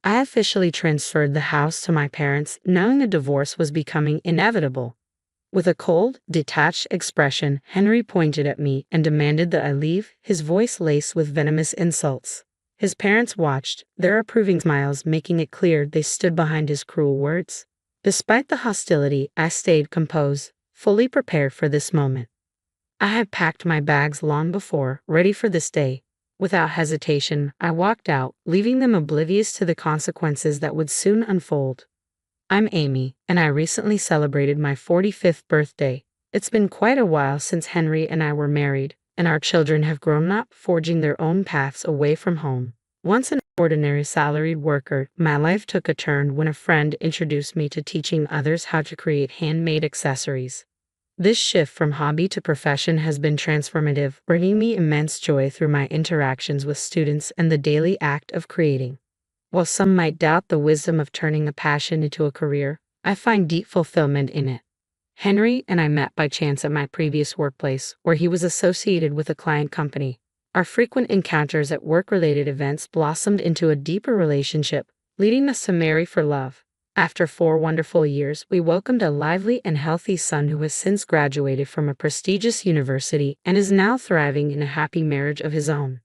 I officially transferred the house to my parents, knowing a divorce was becoming inevitable. With a cold, detached expression, Henry pointed at me and demanded that I leave, his voice laced with venomous insults. His parents watched, their approving smiles making it clear they stood behind his cruel words. Despite the hostility, I stayed composed, fully prepared for this moment. I had packed my bags long before, ready for this day. Without hesitation, I walked out, leaving them oblivious to the consequences that would soon unfold. I'm Amy, and I recently celebrated my 45th birthday. It's been quite a while since Henry and I were married, and our children have grown up, forging their own paths away from home. Once an ordinary salaried worker, my life took a turn when a friend introduced me to teaching others how to create handmade accessories. This shift from hobby to profession has been transformative, bringing me immense joy through my interactions with students and the daily act of creating. While some might doubt the wisdom of turning a passion into a career, I find deep fulfillment in it. Henry and I met by chance at my previous workplace, where he was associated with a client company. Our frequent encounters at work-related events blossomed into a deeper relationship, leading us to marry for love. After 4 wonderful years, we welcomed a lively and healthy son who has since graduated from a prestigious university and is now thriving in a happy marriage of his own.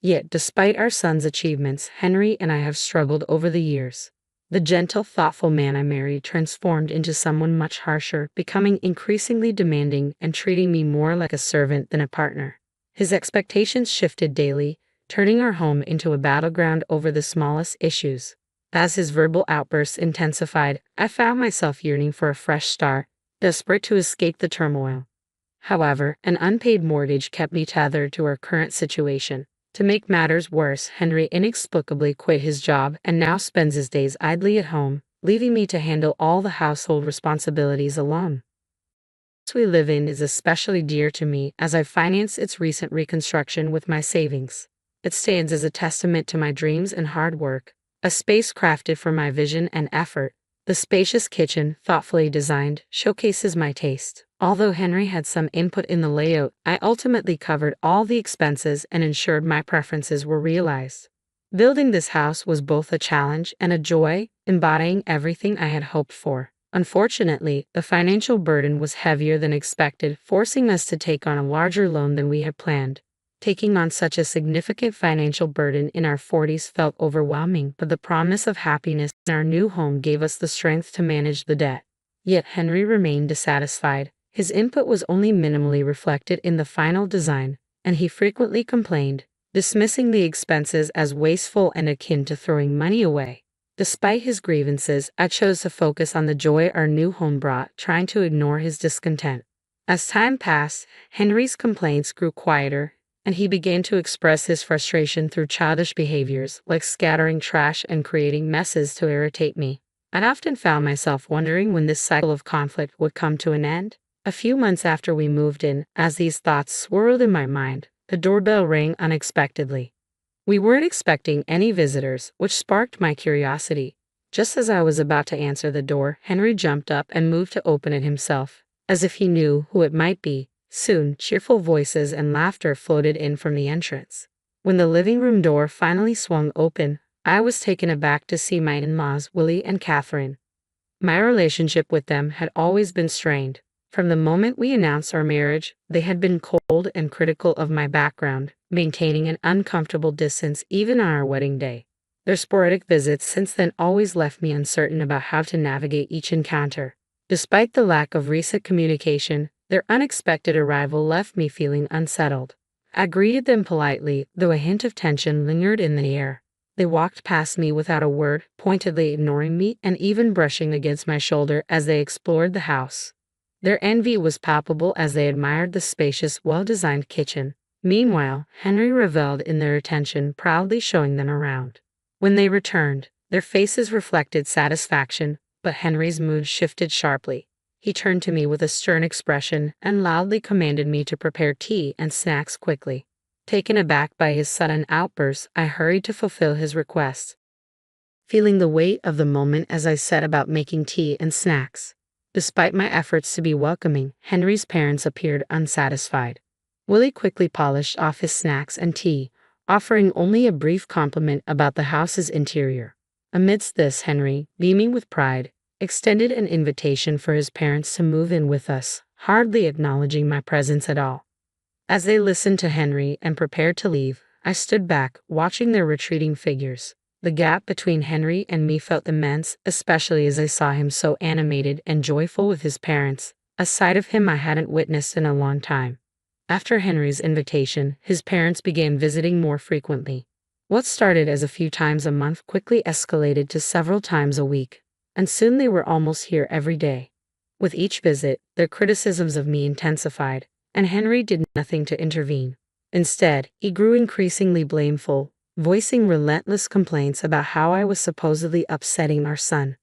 Yet, despite our son's achievements, Henry and I have struggled over the years. The gentle, thoughtful man I married transformed into someone much harsher, becoming increasingly demanding and treating me more like a servant than a partner. His expectations shifted daily, turning our home into a battleground over the smallest issues. As his verbal outbursts intensified, I found myself yearning for a fresh start, desperate to escape the turmoil. However, an unpaid mortgage kept me tethered to our current situation. To make matters worse, Henry inexplicably quit his job and now spends his days idly at home, leaving me to handle all the household responsibilities alone. The house we live in is especially dear to me as I finance its recent reconstruction with my savings. It stands as a testament to my dreams and hard work. A space crafted for my vision and effort. The spacious kitchen, thoughtfully designed, showcases my taste. Although Henry had some input in the layout, I ultimately covered all the expenses and ensured my preferences were realized. Building this house was both a challenge and a joy, embodying everything I had hoped for. Unfortunately, the financial burden was heavier than expected, forcing us to take on a larger loan than we had planned. Taking on such a significant financial burden in our 40s felt overwhelming, but the promise of happiness in our new home gave us the strength to manage the debt. Yet Henry remained dissatisfied. His input was only minimally reflected in the final design, and he frequently complained, dismissing the expenses as wasteful and akin to throwing money away. Despite his grievances, I chose to focus on the joy our new home brought, trying to ignore his discontent. As time passed, Henry's complaints grew quieter, and he began to express his frustration through childish behaviors, like scattering trash and creating messes to irritate me. I'd often found myself wondering when this cycle of conflict would come to an end. A few months after we moved in, as these thoughts swirled in my mind, the doorbell rang unexpectedly. We weren't expecting any visitors, which sparked my curiosity. Just as I was about to answer the door, Henry jumped up and moved to open it himself, as if he knew who it might be. Soon, cheerful voices and laughter floated in from the entrance. When the living room door finally swung open, I was taken aback to see my in-laws, Willie and Catherine. My relationship with them had always been strained. From the moment we announced our marriage, they had been cold and critical of my background, maintaining an uncomfortable distance even on our wedding day. Their sporadic visits since then always left me uncertain about how to navigate each encounter. Despite the lack of recent communication, their unexpected arrival left me feeling unsettled. I greeted them politely, though a hint of tension lingered in the air. They walked past me without a word, pointedly ignoring me and even brushing against my shoulder as they explored the house. Their envy was palpable as they admired the spacious, well-designed kitchen. Meanwhile, Henry reveled in their attention, proudly showing them around. When they returned, their faces reflected satisfaction, but Henry's mood shifted sharply. He turned to me with a stern expression and loudly commanded me to prepare tea and snacks quickly. Taken aback by his sudden outburst, I hurried to fulfill his request, feeling the weight of the moment as I set about making tea and snacks. Despite my efforts to be welcoming, Henry's parents appeared unsatisfied. Willie quickly polished off his snacks and tea, offering only a brief compliment about the house's interior. Amidst this, Henry, beaming with pride, extended an invitation for his parents to move in with us, hardly acknowledging my presence at all. As they listened to Henry and prepared to leave, I stood back, watching their retreating figures. The gap between Henry and me felt immense, especially as I saw him so animated and joyful with his parents, a side of him I hadn't witnessed in a long time. After Henry's invitation, his parents began visiting more frequently. What started as a few times a month quickly escalated to several times a week, and soon they were almost here every day. With each visit, their criticisms of me intensified, and Henry did nothing to intervene. Instead, he grew increasingly blameful, voicing relentless complaints about how I was supposedly upsetting our son.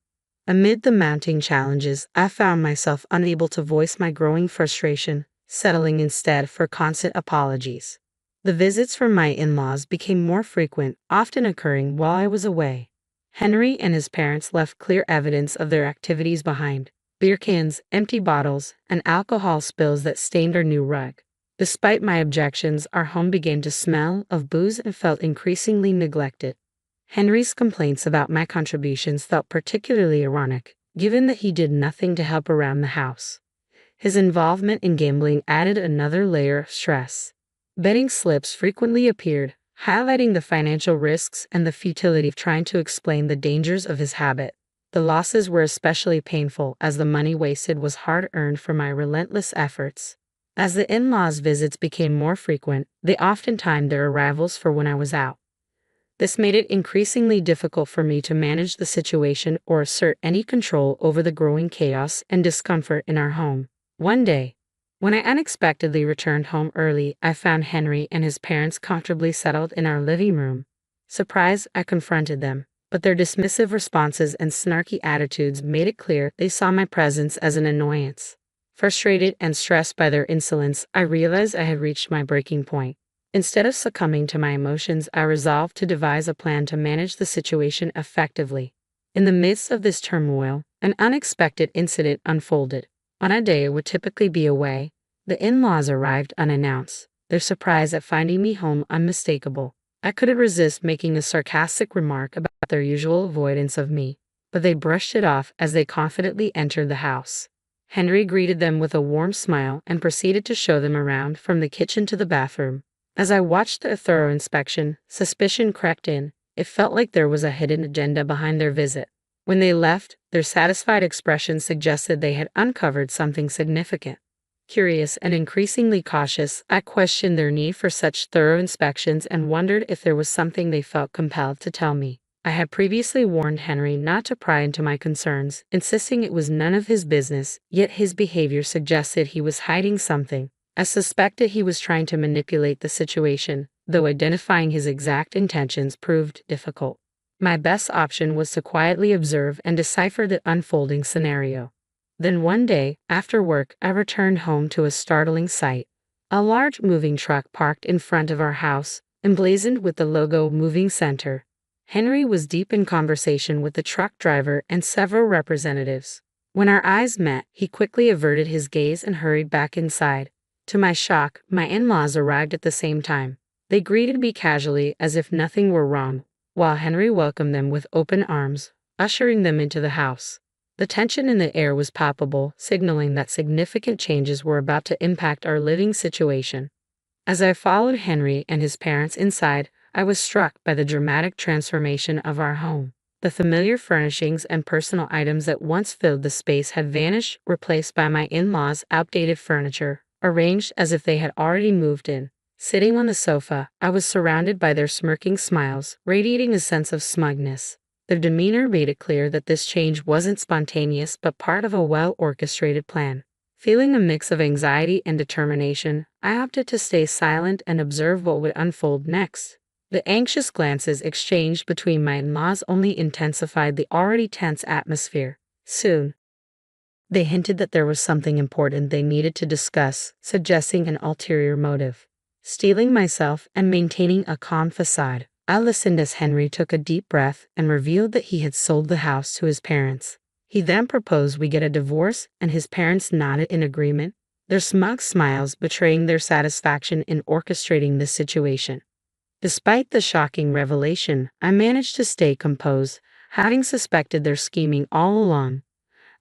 Amid the mounting challenges, I found myself unable to voice my growing frustration, settling instead for constant apologies. The visits from my in-laws became more frequent, often occurring while I was away. Henry and his parents left clear evidence of their activities behind: beer cans, empty bottles, and alcohol spills that stained our new rug. Despite my objections, our home began to smell of booze and felt increasingly neglected. Henry's complaints about my contributions felt particularly ironic, given that he did nothing to help around the house. His involvement in gambling added another layer of stress. Betting slips frequently appeared, highlighting the financial risks and the futility of trying to explain the dangers of his habit. The losses were especially painful as the money wasted was hard-earned from my relentless efforts. As the in-laws' visits became more frequent, they often timed their arrivals for when I was out. This made it increasingly difficult for me to manage the situation or assert any control over the growing chaos and discomfort in our home. One day, when I unexpectedly returned home early, I found Henry and his parents comfortably settled in our living room. Surprised, I confronted them, but their dismissive responses and snarky attitudes made it clear they saw my presence as an annoyance. Frustrated and stressed by their insolence, I realized I had reached my breaking point. Instead of succumbing to my emotions, I resolved to devise a plan to manage the situation effectively. In the midst of this turmoil, an unexpected incident unfolded. On a day I would typically be away, the in-laws arrived unannounced, their surprise at finding me home unmistakable. I couldn't resist making a sarcastic remark about their usual avoidance of me, but they brushed it off as they confidently entered the house. Henry greeted them with a warm smile and proceeded to show them around from the kitchen to the bathroom. As I watched the thorough inspection, suspicion crept in. It felt like there was a hidden agenda behind their visit. When they left, their satisfied expressions suggested they had uncovered something significant. Curious and increasingly cautious, I questioned their need for such thorough inspections and wondered if there was something they felt compelled to tell me. I had previously warned Henry not to pry into my concerns, insisting it was none of his business, yet his behavior suggested he was hiding something. I suspected he was trying to manipulate the situation, though identifying his exact intentions proved difficult. My best option was to quietly observe and decipher the unfolding scenario. Then one day, after work, I returned home to a startling sight. A large moving truck parked in front of our house, emblazoned with the logo Moving Center. Henry was deep in conversation with the truck driver and several representatives. When our eyes met, he quickly averted his gaze and hurried back inside. To my shock, my in-laws arrived at the same time. They greeted me casually as if nothing were wrong, while Henry welcomed them with open arms, ushering them into the house. The tension in the air was palpable, signaling that significant changes were about to impact our living situation. As I followed Henry and his parents inside, I was struck by the dramatic transformation of our home. The familiar furnishings and personal items that once filled the space had vanished, replaced by my in-laws' outdated furniture, arranged as if they had already moved in. Sitting on the sofa, I was surrounded by their smirking smiles, radiating a sense of smugness. Their demeanor made it clear that this change wasn't spontaneous but part of a well-orchestrated plan. Feeling a mix of anxiety and determination, I opted to stay silent and observe what would unfold next. The anxious glances exchanged between my in-laws only intensified the already tense atmosphere. Soon, they hinted that there was something important they needed to discuss, suggesting an ulterior motive. Steeling myself and maintaining a calm facade, I listened as Henry took a deep breath and revealed that he had sold the house to his parents. He then proposed we get a divorce, and his parents nodded in agreement, their smug smiles betraying their satisfaction in orchestrating this situation. Despite the shocking revelation, I managed to stay composed, Having suspected their scheming all along,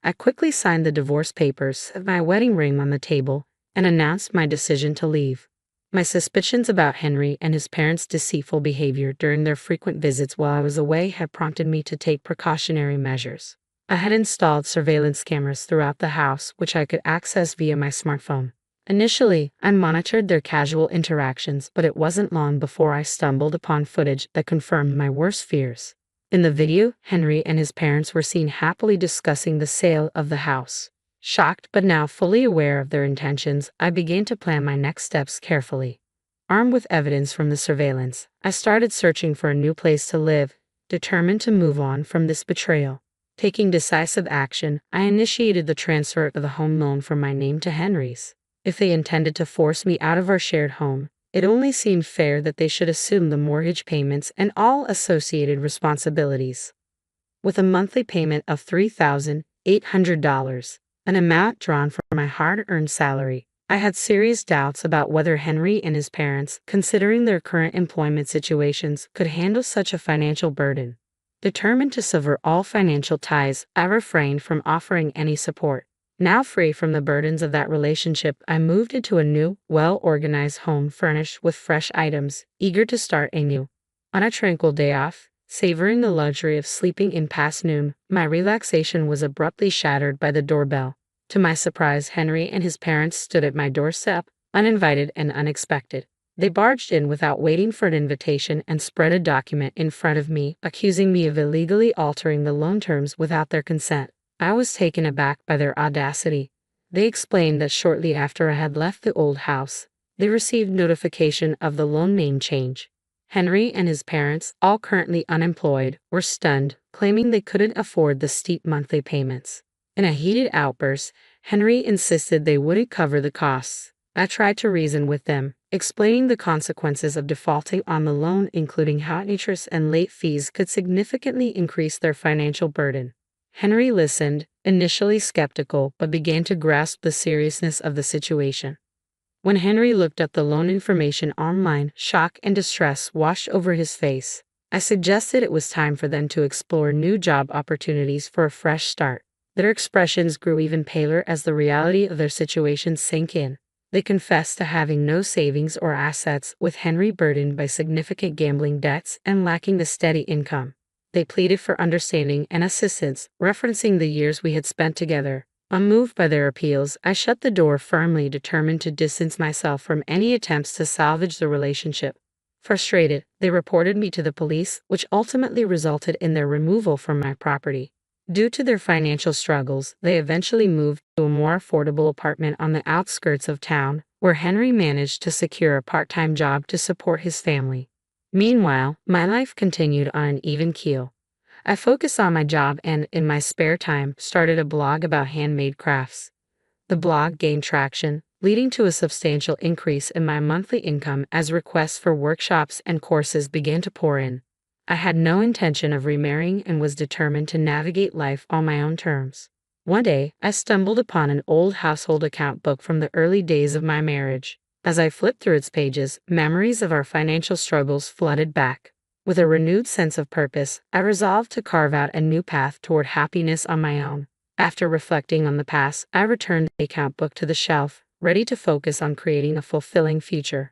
I quickly signed the divorce papers, set my wedding ring on the table, and announced my decision to leave. My suspicions about Henry and his parents' deceitful behavior during their frequent visits while I was away had prompted me to take precautionary measures. I had installed surveillance cameras throughout the house, which I could access via my smartphone. Initially, I monitored their casual interactions, but it wasn't long before I stumbled upon footage that confirmed my worst fears. In the video, Henry and his parents were seen happily discussing the sale of the house. Shocked but now fully aware of their intentions, I began to plan my next steps carefully. Armed with evidence from the surveillance, I started searching for a new place to live, determined to move on from this betrayal. Taking decisive action, I initiated the transfer of the home loan from my name to Henry's. If they intended to force me out of our shared home, it only seemed fair that they should assume the mortgage payments and all associated responsibilities. With a monthly payment of $3,800, an amount drawn from my hard-earned salary, I had serious doubts about whether Henry and his parents, considering their current employment situations, could handle such a financial burden. Determined to sever all financial ties, I refrained from offering any support. Now free from the burdens of that relationship, I moved into a new, well-organized home furnished with fresh items, eager to start anew. On a tranquil day off, savoring the luxury of sleeping in past noon, my relaxation was abruptly shattered by the doorbell. To my surprise, Henry and his parents stood at my doorstep, uninvited and unexpected. They barged in without waiting for an invitation and spread a document in front of me, accusing me of illegally altering the loan terms without their consent. I was taken aback by their audacity. They explained that shortly after I had left the old house, they received notification of the loan name change. Henry and his parents, all currently unemployed, were stunned, claiming they couldn't afford the steep monthly payments. In a heated outburst, Henry insisted they wouldn't cover the costs. I tried to reason with them, explaining the consequences of defaulting on the loan, including how interest and late fees could significantly increase their financial burden. Henry listened, initially skeptical, but began to grasp the seriousness of the situation. When Henry looked up the loan information online, shock and distress washed over his face. I suggested it was time for them to explore new job opportunities for a fresh start. Their expressions grew even paler as the reality of their situation sank in. They confessed to having no savings or assets, with Henry burdened by significant gambling debts and lacking a steady income. They pleaded for understanding and assistance, referencing the years we had spent together. Unmoved by their appeals, I shut the door firmly, determined to distance myself from any attempts to salvage the relationship. Frustrated, they reported me to the police, which ultimately resulted in their removal from my property. Due to their financial struggles, they eventually moved to a more affordable apartment on the outskirts of town, where Henry managed to secure a part-time job to support his family. Meanwhile, my life continued on an even keel. I focused on my job and, in my spare time, started a blog about handmade crafts. The blog gained traction, leading to a substantial increase in my monthly income as requests for workshops and courses began to pour in. I had no intention of remarrying and was determined to navigate life on my own terms. One day, I stumbled upon an old household account book from the early days of my marriage. As I flipped through its pages, memories of our financial struggles flooded back. With a renewed sense of purpose, I resolved to carve out a new path toward happiness on my own. After reflecting on the past, I returned the account book to the shelf, ready to focus on creating a fulfilling future.